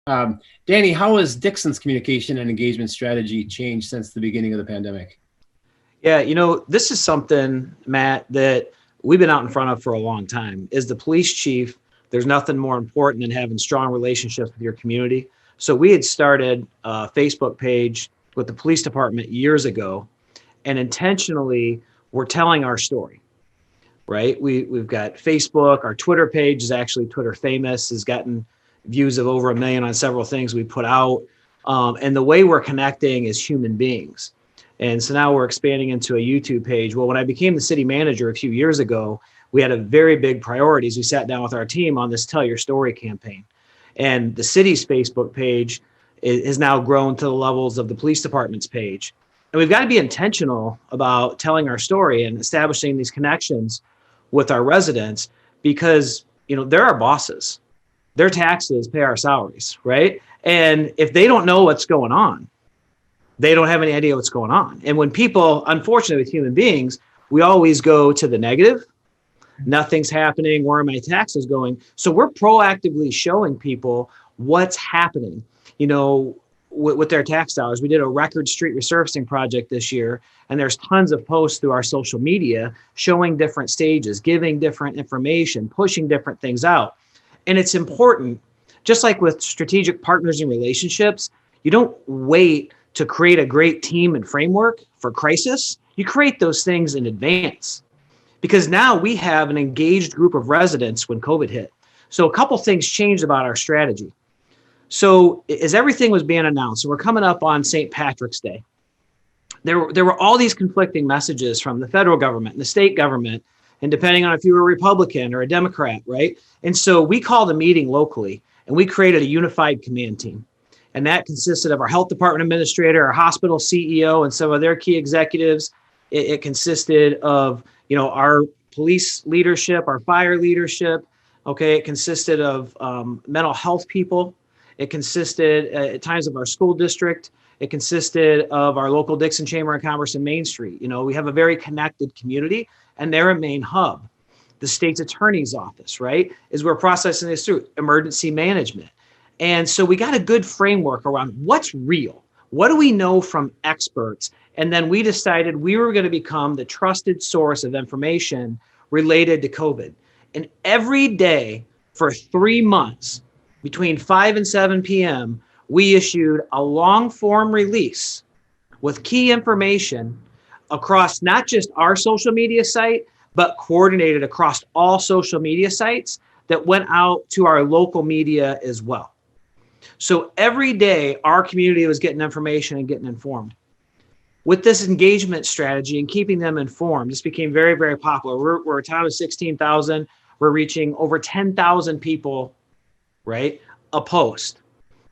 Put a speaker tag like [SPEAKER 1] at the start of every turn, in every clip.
[SPEAKER 1] Danny, how has Dixon's communication and engagement strategy changed since the beginning of the pandemic?
[SPEAKER 2] Yeah, this is something, Matt, that we've been out in front of for a long time. As the police chief, there's nothing more important than having strong relationships with your community. So we had started a Facebook page with the police department years ago, and intentionally we're telling our story, right? We've got Facebook, our Twitter page is actually Twitter famous, has gotten views of over 1 million on several things we put out. And the way we're connecting is human beings. And so now we're expanding into a YouTube page. Well, when I became the city manager a few years ago, we had a very big priorities. We sat down with our team on this Tell Your Story campaign. And the city's Facebook page is now grown to the levels of the police department's page. And we've got to be intentional about telling our story and establishing these connections with our residents because, they're our bosses. Their taxes pay our salaries, right? And if they don't know what's going on, they don't have any idea what's going on. And when people, unfortunately with human beings, we always go to the negative. Nothing's happening. Where are my taxes going? So we're proactively showing people what's happening, with their tax dollars. We did a record street resurfacing project this year, and there's tons of posts through our social media showing different stages, giving different information, pushing different things out. And it's important, just like with strategic partners and relationships, you don't wait to create a great team and framework for crisis. You create those things in advance because now we have an engaged group of residents when COVID hit. So a couple things changed about our strategy. So as everything was being announced, so we're coming up on St. Patrick's Day, there were all these conflicting messages from the federal government and the state government, and depending on if you were a Republican or a Democrat, right? And so we called a meeting locally and we created a unified command team. And that consisted of our health department administrator, our hospital CEO, and some of their key executives. It consisted of, our police leadership, our fire leadership. Okay, it consisted of mental health people. It consisted at times of our school district. It consisted of our local Dixon Chamber of Commerce and Main Street. We have a very connected community, and they're a main hub. The state's attorney's office, right, is we're processing this through emergency management. And so we got a good framework around what's real. What do we know from experts? And then we decided we were going to become the trusted source of information related to COVID. And every day for 3 months, between 5 and 7 p.m., we issued a long form release with key information across not just our social media site, but coordinated across all social media sites that went out to our local media as well. So every day, our community was getting information and getting informed. With this engagement strategy and keeping them informed, this became very, very popular. We're a town of 16,000. We're reaching over 10,000 people, right, a post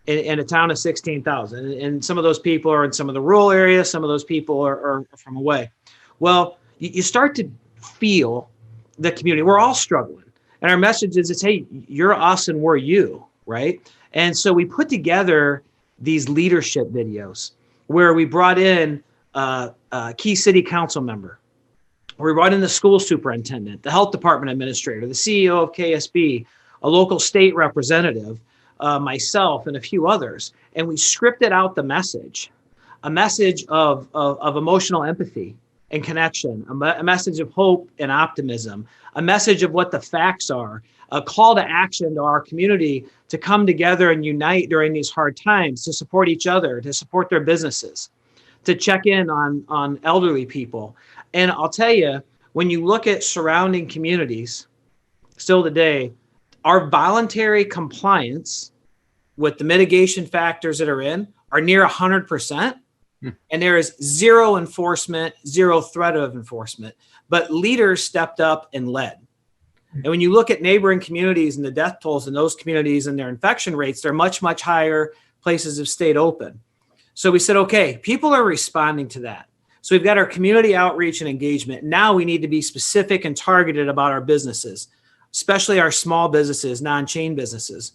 [SPEAKER 2] in a town of 16,000. And some of those people are in some of the rural areas. Some of those people are from away. Well, you start to feel the community. We're all struggling. And our message is, hey, you're us and we're you, right? And so we put together these leadership videos where we brought in a key city council member. We brought in the school superintendent, the health department administrator, the CEO of KSB, a local state representative, myself, and a few others. And we scripted out the message, a message of emotional empathy and connection, a message of hope and optimism, a message of what the facts are, a call to action to our community to come together and unite during these hard times, to support each other, to support their businesses, to check in on elderly people. And I'll tell you, when you look at surrounding communities, still today, our voluntary compliance with the mitigation factors that are in are near 100%. And there is zero enforcement, zero threat of enforcement, but leaders stepped up and led. And when you look at neighboring communities and the death tolls in those communities and their infection rates, they're much, much higher. Places have stayed open. So we said, okay, people are responding to that. So we've got our community outreach and engagement. Now we need to be specific and targeted about our businesses, especially our small businesses, non-chain businesses.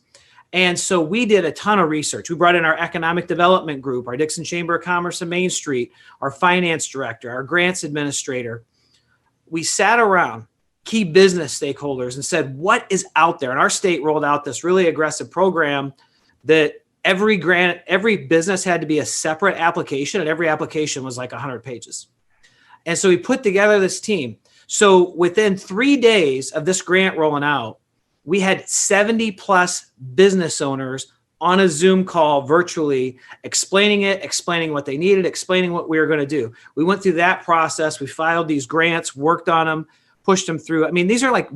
[SPEAKER 2] And so we did a ton of research. We brought in our economic development group, our Dixon Chamber of Commerce and Main Street, our finance director, our grants administrator. We sat around key business stakeholders and said, what is out there? And our state rolled out this really aggressive program that every grant, every business had to be a separate application, and every application was like 100 pages. And so we put together this team. So within 3 days of this grant rolling out, we had 70 plus business owners on a Zoom call virtually, explaining what they needed, explaining what we were going to do. We went through that process. We filed these grants, worked on them, pushed them through. I mean, these are like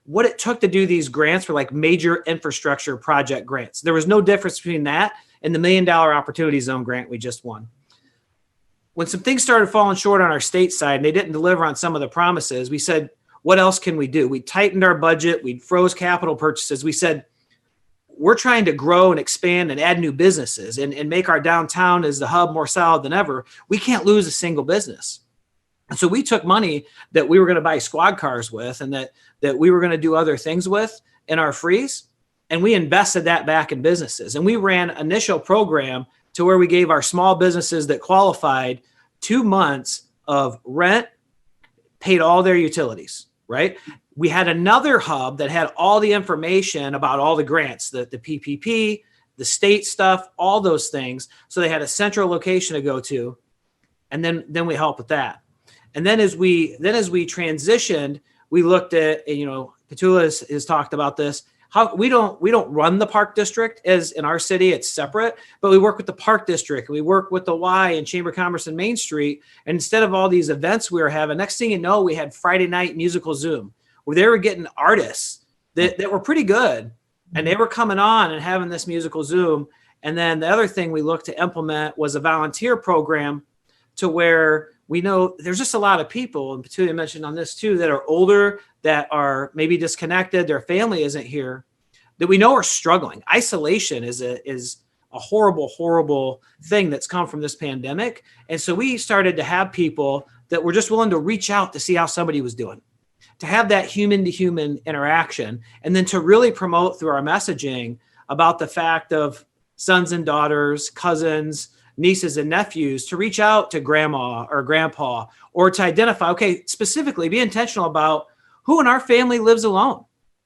[SPEAKER 2] what it took to do these grants for like major infrastructure project grants. There was no difference between that and the $1 Million Opportunity Zone grant we just won. When some things started falling short on our state side and they didn't deliver on some of the promises, we said, what else can we do? We tightened our budget. We froze capital purchases. We said, we're trying to grow and expand and add new businesses and make our downtown as the hub more solid than ever. We can't lose a single business. And so we took money that we were going to buy squad cars with and that we were going to do other things with in our freeze. And we invested that back in businesses. And we ran an initial program to where we gave our small businesses that qualified 2 months of rent, paid all their utilities, right? We had another hub that had all the information about all the grants, the PPP, the state stuff, all those things. So they had a central location to go to. And then we helped with that. And then as we transitioned, we looked at, Petula has talked about this, how we don't run the park district as in our city, it's separate, but we work with the park district. We work with the Y and Chamber of Commerce and Main Street. And instead of all these events we were having, next thing you know, we had Friday night musical Zoom where they were getting artists that were pretty good and they were coming on and having this musical Zoom. And then the other thing we looked to implement was a volunteer program to where we know there's just a lot of people, and Petulia mentioned on this too, that are older, that are maybe disconnected, their family isn't here, that we know are struggling. Isolation is a horrible, horrible thing that's come from this pandemic. And so we started to have people that were just willing to reach out to see how somebody was doing, to have that human to human interaction, and then to really promote through our messaging about the fact of sons and daughters, cousins, nieces and nephews, to reach out to grandma or grandpa, or to identify, okay, specifically be intentional about who in our family lives alone.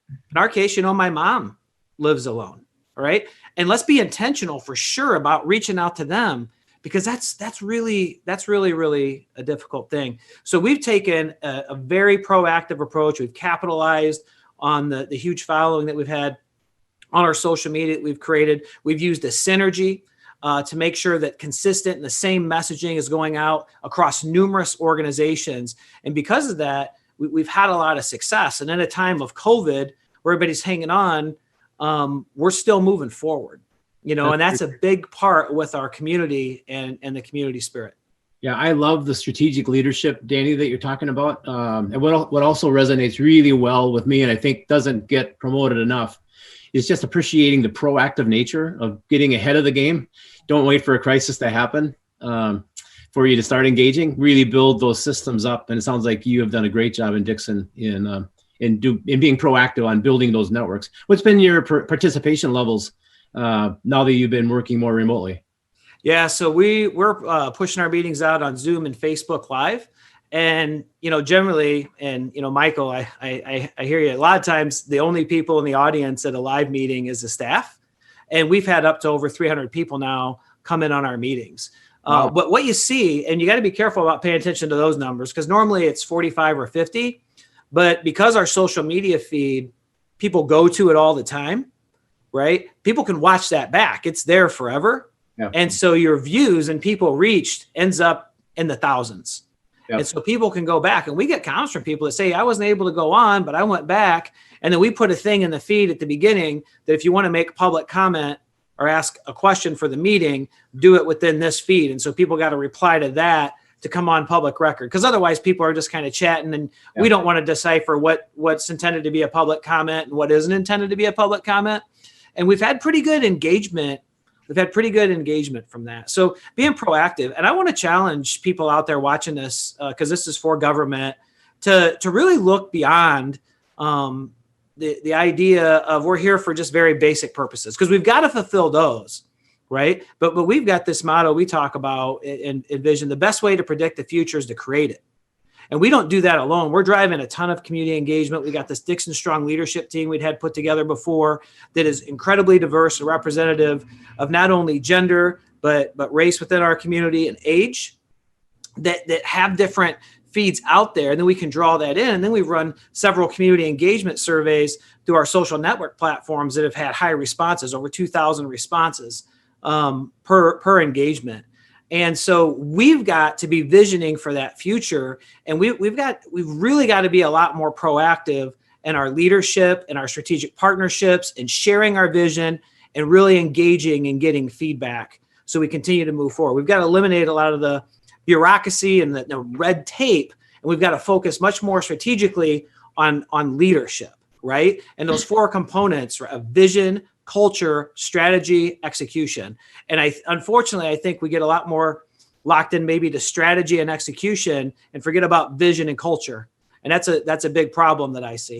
[SPEAKER 2] In our case, my mom lives alone. All right. And let's be intentional for sure about reaching out to them, because that's really, really a difficult thing. So we've taken a very proactive approach. We've capitalized on the huge following that we've had on our social media that we've created. We've used a synergy to make sure that consistent and the same messaging is going out across numerous organizations. And because of that, we've had a lot of success. And in a time of COVID, where everybody's hanging on, we're still moving forward, and that's a big part with our community and the community spirit.
[SPEAKER 1] Yeah, I love the strategic leadership, Danny, that you're talking about. And what also resonates really well with me, and I think doesn't get promoted enough, is just appreciating the proactive nature of getting ahead of the game. Don't wait for a crisis to happen for you to start engaging. Really build those systems up. And it sounds like you have done a great job in Dixon in being proactive on building those networks. What's been your participation levels now that you've been working more remotely?
[SPEAKER 2] Yeah, so we're pushing our meetings out on Zoom and Facebook Live. And, generally, and, Michael, I hear you. A lot of times the only people in the audience at a live meeting is the staff. And we've had up to over 300 people now come in on our meetings. Wow. But what you see, and you got to be careful about paying attention to those numbers, because normally it's 45 or 50. But because our social media feed, people go to it all the time, right? People can watch that back. It's there forever. Yeah. And so your views and people reached ends up in the thousands. Yep. And so people can go back, and we get comments from people that say, I wasn't able to go on, but I went back. And then we put a thing in the feed at the beginning that if you want to make public comment or ask a question for the meeting, do it within this feed. And so people got to reply to that to come on public record, because otherwise people are just kind of chatting, and we don't want to decipher what's intended to be a public comment and what isn't intended to be a public comment. And we've had pretty good engagement. We've had pretty good engagement from that. So being proactive, and I want to challenge people out there watching this, because this is for government, to really look beyond the idea of we're here for just very basic purposes, because we've got to fulfill those, right? But we've got this motto we talk about in vision: the best way to predict the future is to create it. And we don't do that alone. We're driving a ton of community engagement. We got this Dixon Strong leadership team we'd had put together before that is incredibly diverse and representative of not only gender, but race within our community and age, that have different feeds out there. And then we can draw that in. And then we've run several community engagement surveys through our social network platforms that have had high responses, over 2,000 responses per engagement. And so we've got to be visioning for that future. And we've really got to be a lot more proactive in our leadership and our strategic partnerships and sharing our vision and really engaging and getting feedback so we continue to move forward. We've got to eliminate a lot of the bureaucracy and the red tape, and we've got to focus much more strategically on leadership, right? And those 4 components of vision, culture, strategy, execution. And unfortunately, I think we get a lot more locked in maybe to strategy and execution and forget about vision and culture. And that's a big problem that I see.